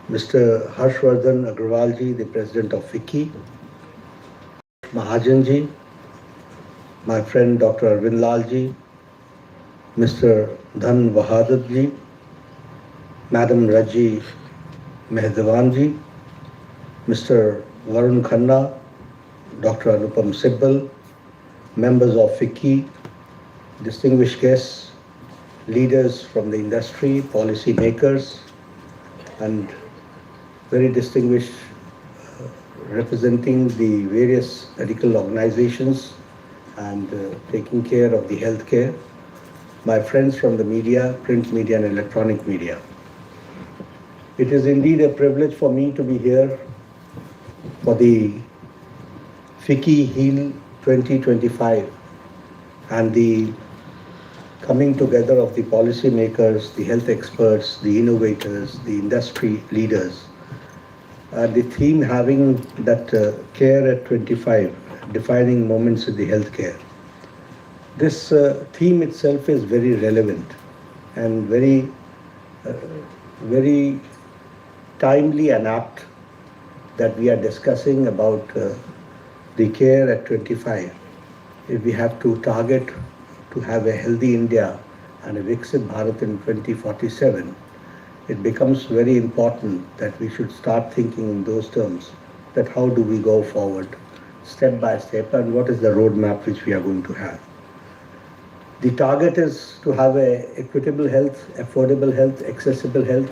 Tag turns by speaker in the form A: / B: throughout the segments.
A: Mr. Harshvardhan Agrawalji, the President of FICCI, Mahajanji, my friend Dr. Arvind Lalji, Mr. Dhan Bahadur Madam Raji Mehdevanji, Mr. Varun Khanna, Dr. Anupam Sibbal, members of FICCI, distinguished guests, leaders from the industry, policy makers, and very distinguished representing the various medical organizations and taking care of the healthcare, my friends from the media, print media and electronic media. It is indeed a privilege for me to be here for the FICCI Heal 2025 and the coming together of the policy makers, the health experts, the innovators, the industry leaders. The theme having that care at 25, defining moments in the healthcare. This theme itself is very relevant and very timely and apt that we are discussing about the care at 25. If we have to target to have a healthy India and a Viksit Bharat in 2047, it becomes very important that we should start thinking in those terms, that how do we go forward step by step and what is the roadmap which we are going to have. The target is to have a equitable health, affordable health, accessible health,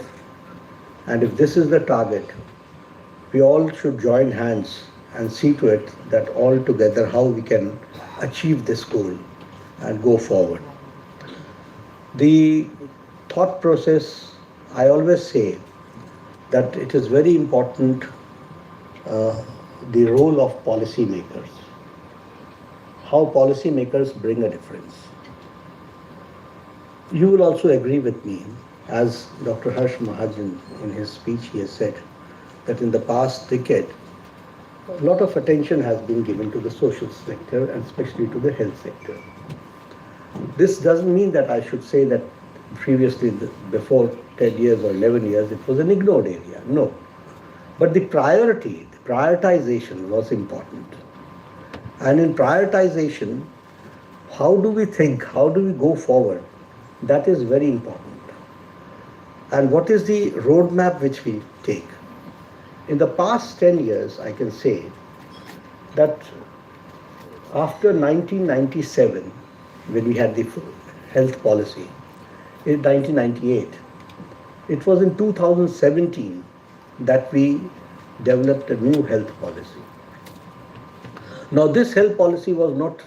A: and if this is the target, we all should join hands and see to it that all together how we can achieve this goal and go forward. The thought process, I always say that it is very important, the role of policy makers, how policy makers bring a difference. You will also agree with me, as Dr. Harsh Mahajan in his speech he has said, that in the past decade, a lot of attention has been given to the social sector and especially to the health sector. This doesn't mean that I should say that previously, before 10 years or 11 years, it was an ignored area. No. But the prioritization was important. And in prioritization, how do we think, how do we go forward? That is very important. And what is the roadmap which we take? In the past 10 years, I can say that after 1997, when we had the health policy, in 1998, it was in 2017 that we developed a new health policy. Now, this health policy was not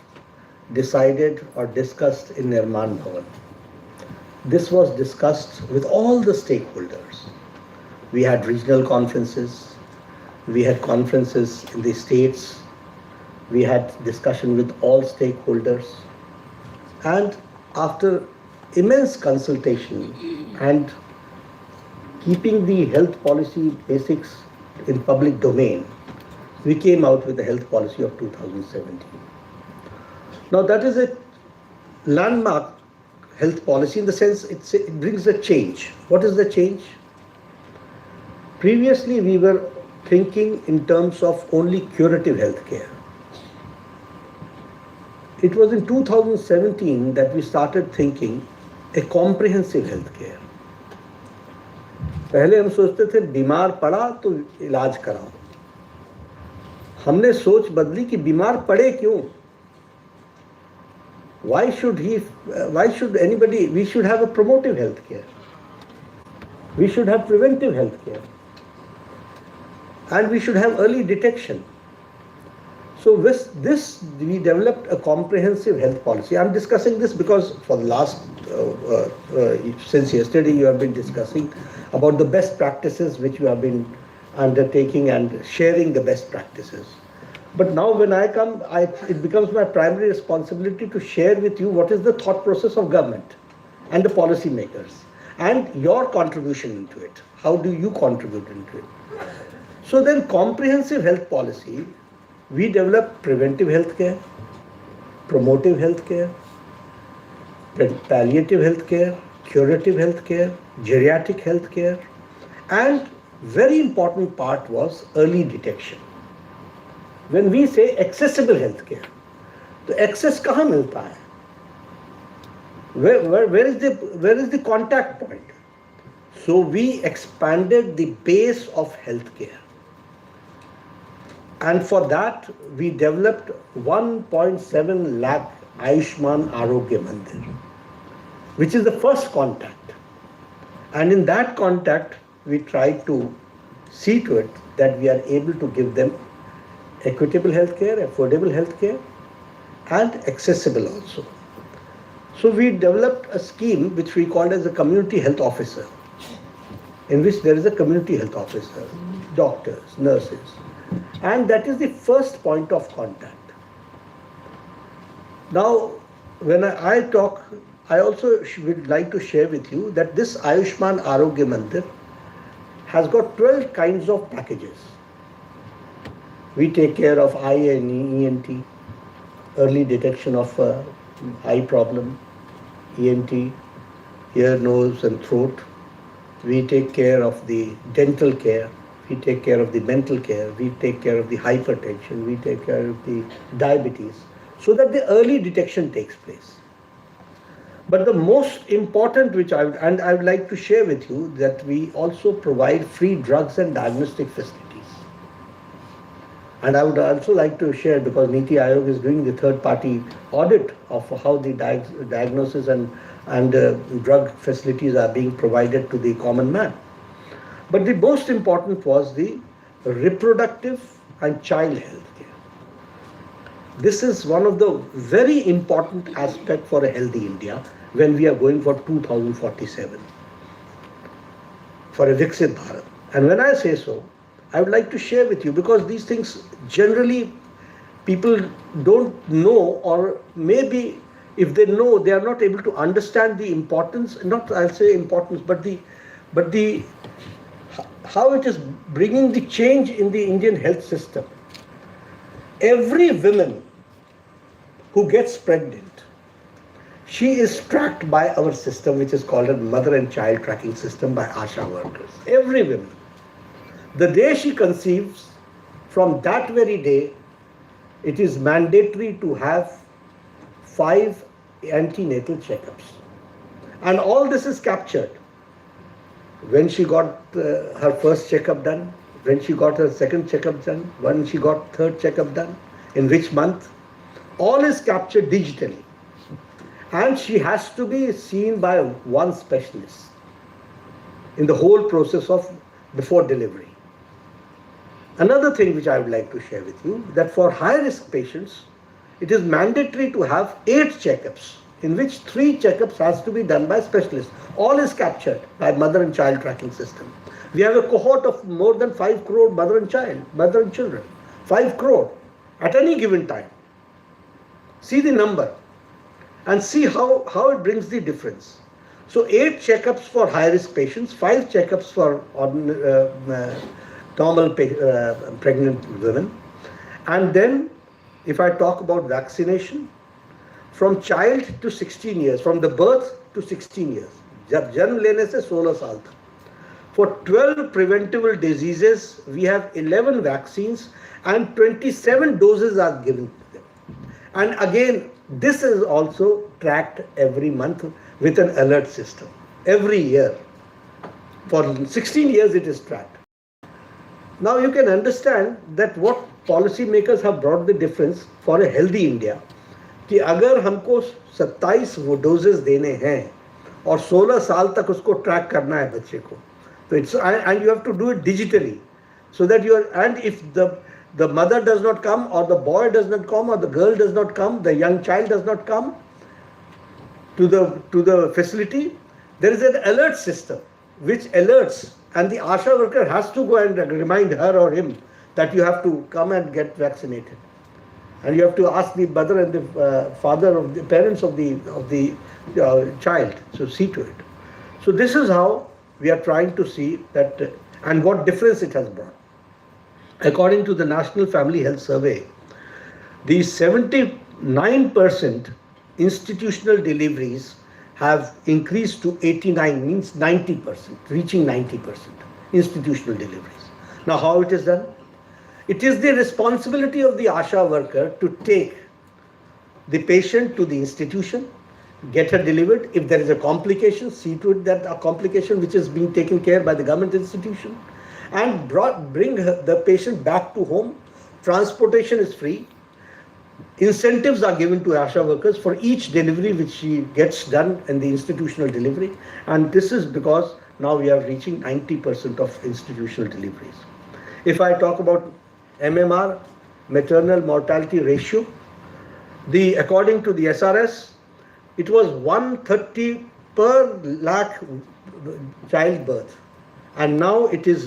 A: decided or discussed in Nirman Bhavan. This was discussed with all the stakeholders. We had regional conferences, we had conferences in the states, we had discussion with all stakeholders, and after immense consultation and keeping the health policy basics in public domain, we came out with the health policy of 2017. Now that is a landmark health policy in the sense it brings a change. What is the change? Previously we were thinking in terms of only curative health care. It was in 2017 that we started thinking a comprehensive health care. पहले हम सोचते थे बीमार पड़ा तो इलाज कराओ. हमने सोच बदली कि बीमार पड़े क्यों? Why should anybody, we should have a promotive health care. We should have preventive health care. And we should have early detection. So with this, we developed a comprehensive health policy. I'm discussing this because for the last, since yesterday, you have been discussing about the best practices which you have been undertaking and sharing the best practices. But now when I come, it becomes my primary responsibility to share with you what is the thought process of government and the policy makers and your contribution into it. How do you contribute into it? So then comprehensive health policy, we develop preventive health care, promotive health care, palliative health care, curative health care, geriatric health care, and very important part was early detection. When we say accessible healthcare, तो access कहाँ मिलता है? Where is the contact point? So we expanded the base of healthcare. And for that, we developed 1.7 lakh Ayushman Arogya Mandir, which is the first contact. And in that contact, we tried to see to it that we are able to give them equitable healthcare, affordable healthcare, and accessible also. So we developed a scheme which we called as a community health officer, in which there is a community health officer, doctors, nurses, and that is the first point of contact. Now, when I talk, I also would like to share with you that this Ayushman Arogya Mandir has got 12 kinds of packages. We take care of eye and ENT, early detection of eye problem, ENT, ear, nose and throat. We take care of the dental care. We take care of the mental care. We take care of the hypertension. We take care of the diabetes, so that the early detection takes place. But the most important, which I would like to share with you, that we also provide free drugs and diagnostic facilities. And I would also like to share, because Niti Aayog is doing the third-party audit of how the diagnosis and drug facilities are being provided to the common man. But the most important was the reproductive and child health care. This is one of the very important aspects for a healthy India when we are going for 2047, for a Viksit Bharat. And when I say so, I would like to share with you, because these things generally people don't know, or maybe if they know, they are not able to understand the importance, not I'll say importance, but the how it is bringing the change in the Indian health system. Every woman who gets pregnant, she is tracked by our system, which is called a mother and child tracking system by ASHA workers. Every woman. The day she conceives, from that very day, it is mandatory to have 5 antenatal checkups. And all this is captured. When she got her first checkup done, when she got her second checkup done, when she got third checkup done, in which month, all is captured digitally. And she has to be seen by one specialist in the whole process of before delivery. Another thing which I would like to share with you, that for high-risk patients, it is mandatory to have 8 checkups, in which 3 checkups has to be done by specialists. All is captured by mother and child tracking system. We have a cohort of more than 5 crore mother and children. 5 crore at any given time. See the number and see how it brings the difference. So 8 checkups for high-risk patients, 5 checkups for normal pregnant women. And then if I talk about vaccination, from child to 16 years, from the birth to 16 years, जब जन्म लेने से 16 साल तक. For 12 preventable diseases, we have 11 vaccines and 27 doses are given to them. And again, this is also tracked every month with an alert system. Every year. For 16 years it is tracked. Now you can understand that what policy makers have brought the difference for a healthy India. कि अगर हमको 27 वो doses देने हैं और 16 साल तक उसको ट्रैक करना है बच्चे को, तो it's and you have to do it digitally, so that you are, and if the mother does not come, or the boy does not come, or the girl does not come, the young child does not come to the facility, there is an alert system which alerts, and the ASHA worker has to go and remind her or him that you have to come and get vaccinated. And you have to ask the mother and the father of the parents of the child. So see to it. So this is how we are trying to see that, and what difference it has brought. According to the National Family Health Survey, the 79% institutional deliveries have increased to 89, means 90%, reaching 90%. institutional deliveries. Now, how it is done? It is the responsibility of the ASHA worker to take the patient to the institution, get her delivered. If there is a complication, see to it that a complication which is being taken care by the government institution, and bring the patient back to home. Transportation is free. Incentives are given to ASHA workers for each delivery which she gets done in the institutional delivery, and this is because now we are reaching 90% of institutional deliveries. If I talk about MMR, maternal mortality ratio, according to the SRS, it was 130 per lakh childbirth, and now it is